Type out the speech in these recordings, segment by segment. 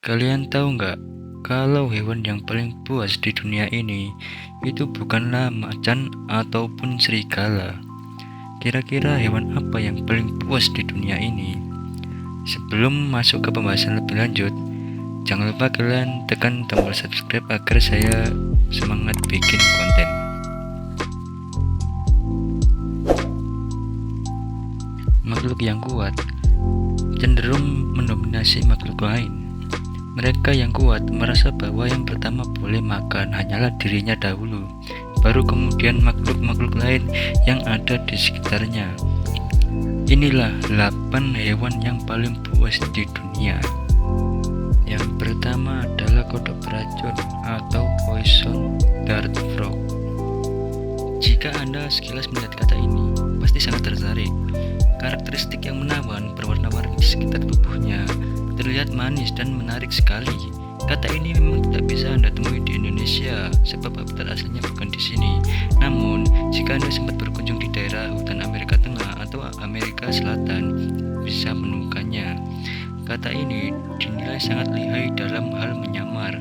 Kalian tahu nggak, kalau hewan yang paling buas di dunia ini itu bukanlah macan ataupun serigala. Kira-kira hewan apa yang paling buas di dunia ini? Sebelum masuk ke pembahasan lebih lanjut, jangan lupa kalian tekan tombol subscribe agar saya semangat bikin konten. Makhluk yang kuat cenderung mendominasi makhluk lain. Mereka yang kuat merasa bahwa yang pertama boleh makan hanyalah dirinya dahulu, baru kemudian makhluk-makhluk lain yang ada di sekitarnya. Inilah 8 hewan yang paling buas di dunia. Yang pertama adalah kodok beracun atau poison dart frog. Jika Anda sekilas melihat kata ini, pasti sangat tertarik. Karakteristik yang menawan berwarna-warni di sekitar tubuhnya terlihat manis dan menarik sekali. Kata ini memang tidak bisa Anda temui di Indonesia sebab habitat aslinya bukan di sini. Namun, jika Anda sempat berkunjung di daerah hutan Amerika Tengah atau Amerika Selatan, bisa menemukannya. Kata ini dinilai sangat lihai dalam hal menyamar,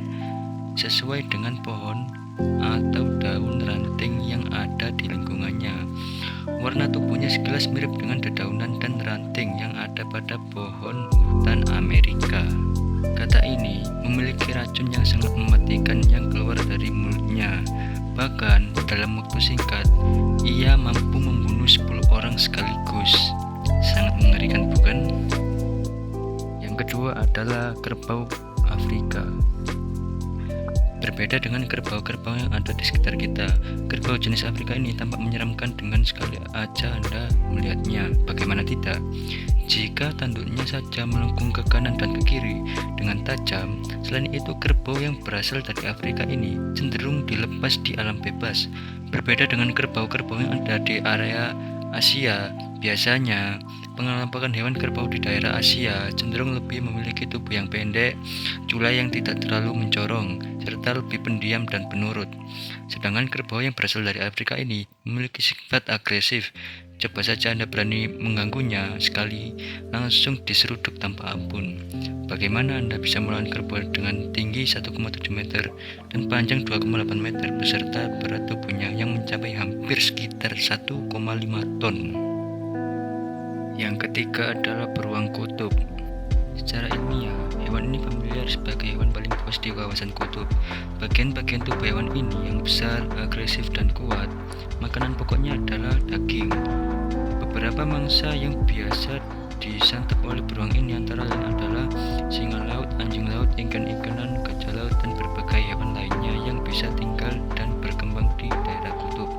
sesuai dengan pohon atau daun ranting yang ada di lingkungannya. Warna tubuhnya sekilas mirip dengan dedaunan dan ranting yang ada pada pohon hutan Amerika. Kata ini memiliki racun yang sangat mematikan yang keluar dari mulutnya. Bahkan dalam waktu singkat, ia mampu membunuh 10 orang sekaligus. Sangat mengerikan, bukan? Yang kedua adalah kerbau Afrika. Berbeda dengan kerbau-kerbau yang ada di sekitar kita, kerbau jenis Afrika ini tampak menyeramkan dengan sekali aja Anda melihatnya. Bagaimana tidak? Jika tanduknya saja melengkung ke kanan dan ke kiri dengan tajam. Selain itu, kerbau yang berasal dari Afrika ini cenderung dilepas di alam bebas. Berbeda dengan kerbau-kerbau yang ada di area Asia, biasanya pengelompokan hewan kerbau di daerah Asia cenderung lebih memiliki tubuh yang pendek, culai yang tidak terlalu mencorong, serta lebih pendiam dan penurut. Sedangkan kerbau yang berasal dari Afrika ini memiliki sifat agresif. Coba saja Anda berani mengganggunya sekali, langsung diseruduk tanpa ampun. Bagaimana Anda bisa melawan kerbau dengan tinggi 1,7 meter dan panjang 2,8 meter beserta berat tubuhnya yang mencapai hampir sekitar 1,5 ton? Yang ketiga adalah beruang kutub. Secara ilmiah, hewan ini familiar sebagai hewan paling buas di kawasan kutub. Bagian-bagian tubuh hewan ini yang besar, agresif, dan kuat. Makanan pokoknya adalah daging. Beberapa mangsa yang biasa disantap oleh beruang ini antara lain adalah singa laut, anjing laut, ikan-ikanan, gajah laut, dan berbagai hewan lainnya yang bisa tinggal dan berkembang di daerah kutub.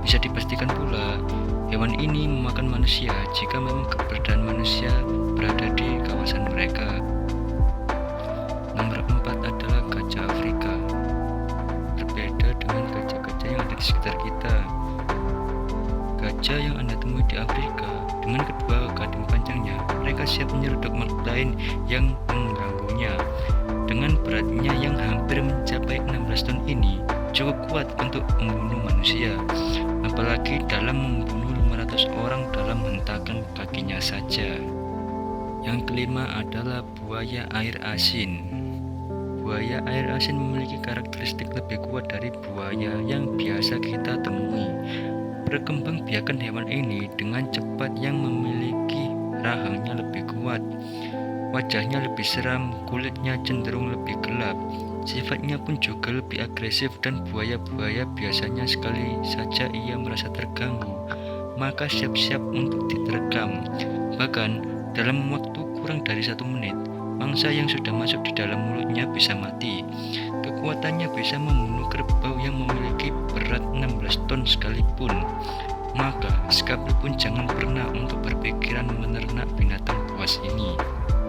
Bisa dipastikan pula, hewan ini memakan manusia jika memang keberadaan manusia berada di kawasan mereka. Nomor 4 adalah gajah Afrika. Berbeda dengan gajah-gajah yang ada di sekitar kita, gajah yang Anda temui di Afrika dengan kedua gading panjangnya, mereka siap menyeruduk makhluk lain yang mengganggunya. Dengan beratnya yang hampir mencapai 16 ton ini cukup kuat untuk membunuh manusia, apalagi dalam membunuh 500 orang dalam hentakan kakinya saja. Yang kelima adalah buaya air asin. Buaya air asin memiliki karakteristik lebih kuat dari buaya yang biasa kita temui. Berkembang biakan hewan ini dengan cepat yang memiliki rahangnya lebih kuat. Wajahnya lebih seram, kulitnya cenderung lebih gelap. Sifatnya pun juga lebih agresif dan buaya-buaya biasanya sekali saja ia merasa terganggu, maka siap-siap untuk diterkam. Bahkan dalam waktu kurang dari 1 menit, mangsa yang sudah masuk di dalam mulutnya bisa mati. Kekuatannya bisa membunuh kerbau yang memiliki berat 16 ton sekalipun. Maka sekali pun jangan pernah untuk berpikiran menernak binatang buas ini.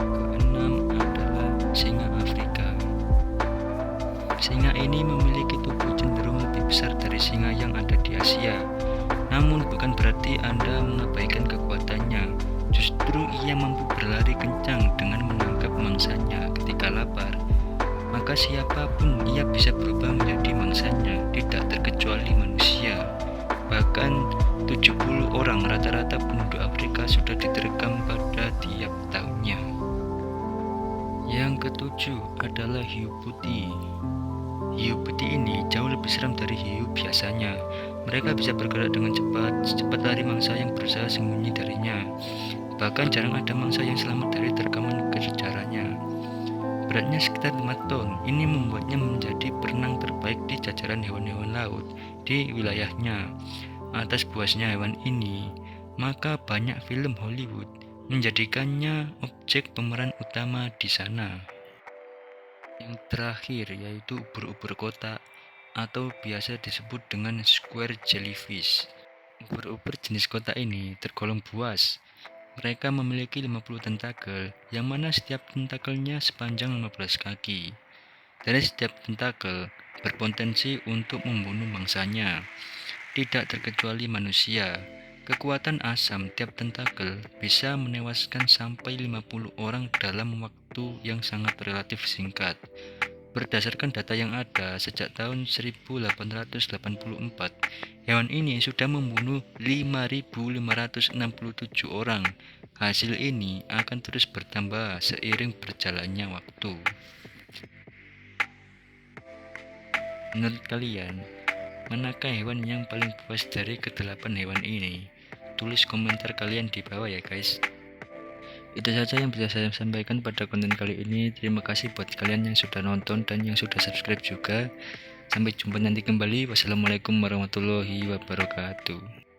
Keenam adalah singa Afrika. Singa ini memiliki tubuh cenderung lebih besar dari singa yang ada di Asia. Namun bukan berarti Anda mengabaikan kekuatannya. Justru ia mampu berlari kencang dengan menangkap mangsanya ketika lapar. Maka siapapun ia bisa berubah menjadi mangsanya, tidak terkecuali manusia. Bahkan 70 orang rata-rata penduduk Afrika sudah diterkam pada tiap tahunnya. Yang ketujuh adalah hiu putih. Hiu putih ini jauh lebih seram dari hiu biasanya. Mereka bisa bergerak dengan cepat, secepat lari mangsa yang berusaha sembunyi darinya. Bahkan jarang ada mangsa yang selamat dari terkaman kejarnya. Beratnya sekitar 5 ton, ini membuatnya menjadi perenang terbaik di jajaran hewan-hewan laut di wilayahnya. Atas puasnya hewan ini, maka banyak film Hollywood menjadikannya objek pemeran utama di sana. Yang terakhir yaitu ubur-ubur kotak atau biasa disebut dengan square jellyfish. Ubur-ubur jenis kotak ini tergolong buas. Mereka memiliki 50 tentakel, yang mana setiap tentakelnya sepanjang 15 kaki. Dari setiap tentakel berpotensi untuk membunuh mangsanya, tidak terkecuali manusia. Kekuatan asam tiap tentakel bisa menewaskan sampai 50 orang dalam waktu yang sangat relatif singkat. Berdasarkan data yang ada sejak tahun 1884, hewan ini sudah membunuh 5.567 orang. Hasil ini akan terus bertambah seiring berjalannya waktu. Menurut kalian, manakah hewan yang paling puas dari kedelapan hewan ini? Tulis komentar kalian di bawah ya guys. Itu saja yang bisa saya sampaikan pada konten kali ini. Terima kasih buat kalian yang sudah nonton dan yang sudah subscribe juga. Sampai jumpa nanti kembali. Wassalamualaikum warahmatullahi wabarakatuh.